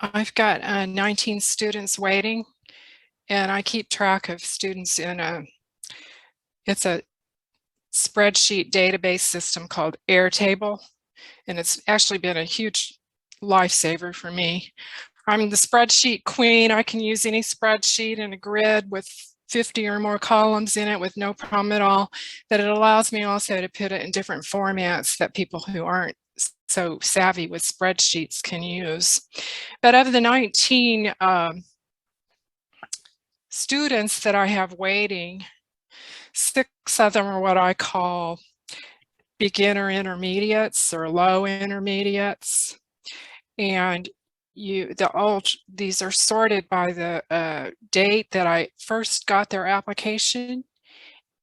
I've got 19 students waiting, and I keep track of students in it's a spreadsheet database system called Airtable, and it's actually been a huge lifesaver for me. I'm the spreadsheet queen. I can use any spreadsheet in a grid with 50 or more columns in it with no problem at all, but it allows me also to put it in different formats that people who aren't so savvy with spreadsheets can use. But of the 19 students that I have waiting, 6 of them are what I call beginner intermediates or low intermediates. And these are sorted by the date that I first got their application,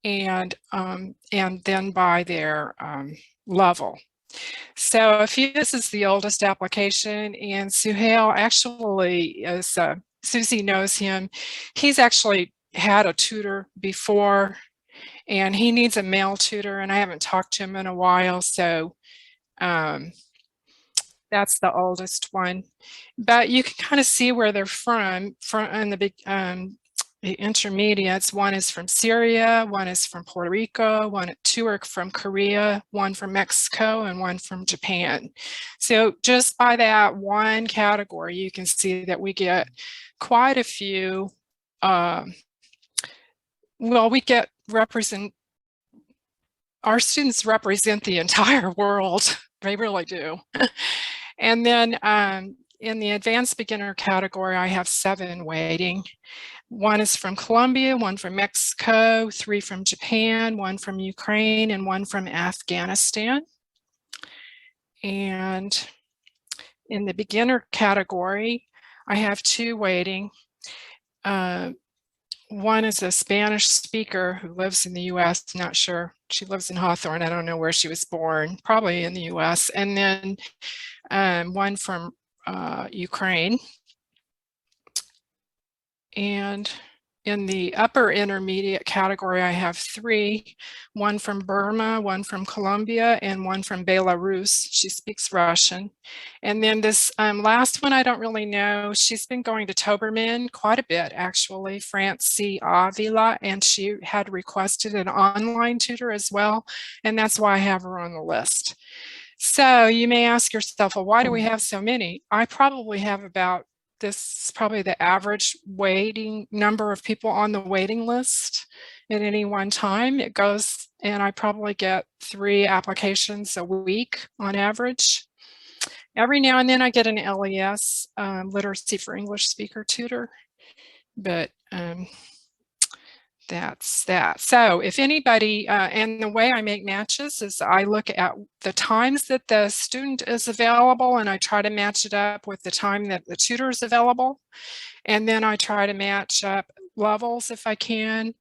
and then by their level. So this is the oldest application, and Suhail actually is, Susie knows him. He's actually had a tutor before, and he needs a male tutor, and I haven't talked to him in a while, so that's the oldest one. But you can kind of see where they're from in the big the intermediates. One is from Syria, one is from Puerto Rico, two are from Korea, one from Mexico, and one from Japan. So just by that one category, you can see that we get quite a few. Our students represent the entire world. They really do. And then in the advanced beginner category, I have 7 waiting. One is from Colombia, one from Mexico, 3 from Japan, 1 from Ukraine, and 1 from Afghanistan. And in the beginner category, I have 2 waiting. One is a Spanish speaker who lives in the US, not sure. She lives in Hawthorne. I don't know where she was born, probably in the US. And then one from Ukraine. And in the upper intermediate category, I have 3, 1 from Burma, 1 from Colombia, and 1 from Belarus. She speaks Russian. And then this last one, I don't really know. She's been going to Toberman quite a bit, actually, Francie Avila, and she had requested an online tutor as well. And that's why I have her on the list. So you may ask yourself, well, why do we have so many? I probably have about this is probably the average waiting number of people on the waiting list at any one time. It goes, and I probably get 3 applications a week on average. Every now and then I get an LES, Literacy for English Speaker tutor, but that's that. So if anybody, and the way I make matches is I look at the times that the student is available, and I try to match it up with the time that the tutor is available. And then I try to match up levels if I can.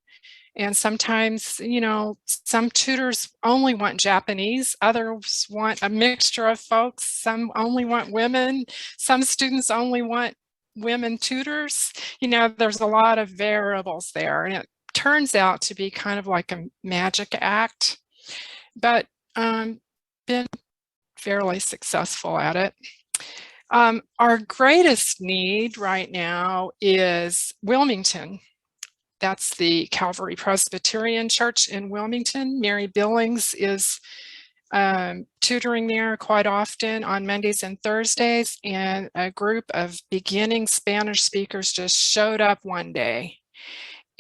And sometimes, you know, some tutors only want Japanese, others want a mixture of folks, some only want women, some students only want women tutors. You know, there's a lot of variables there, and it turns out to be kind of like a magic act, but been fairly successful at it. Our greatest need right now is Wilmington. That's the Calvary Presbyterian Church in Wilmington. Mary Billings is tutoring there quite often on Mondays and Thursdays, and a group of beginning Spanish speakers just showed up one day.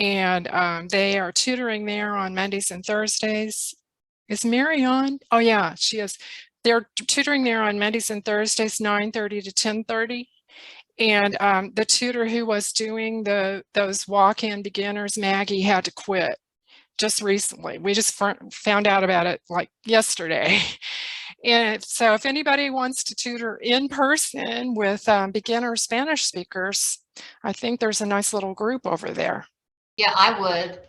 And they are tutoring there on Mondays and Thursdays. Is Mary on? Oh yeah, she is. They're tutoring there on Mondays and Thursdays, 9:30 to 10:30. And the tutor who was doing those walk-in beginners, Maggie, had to quit just recently. We just found out about it like yesterday. And so if anybody wants to tutor in person with beginner Spanish speakers, I think there's a nice little group over there. Yeah, I would.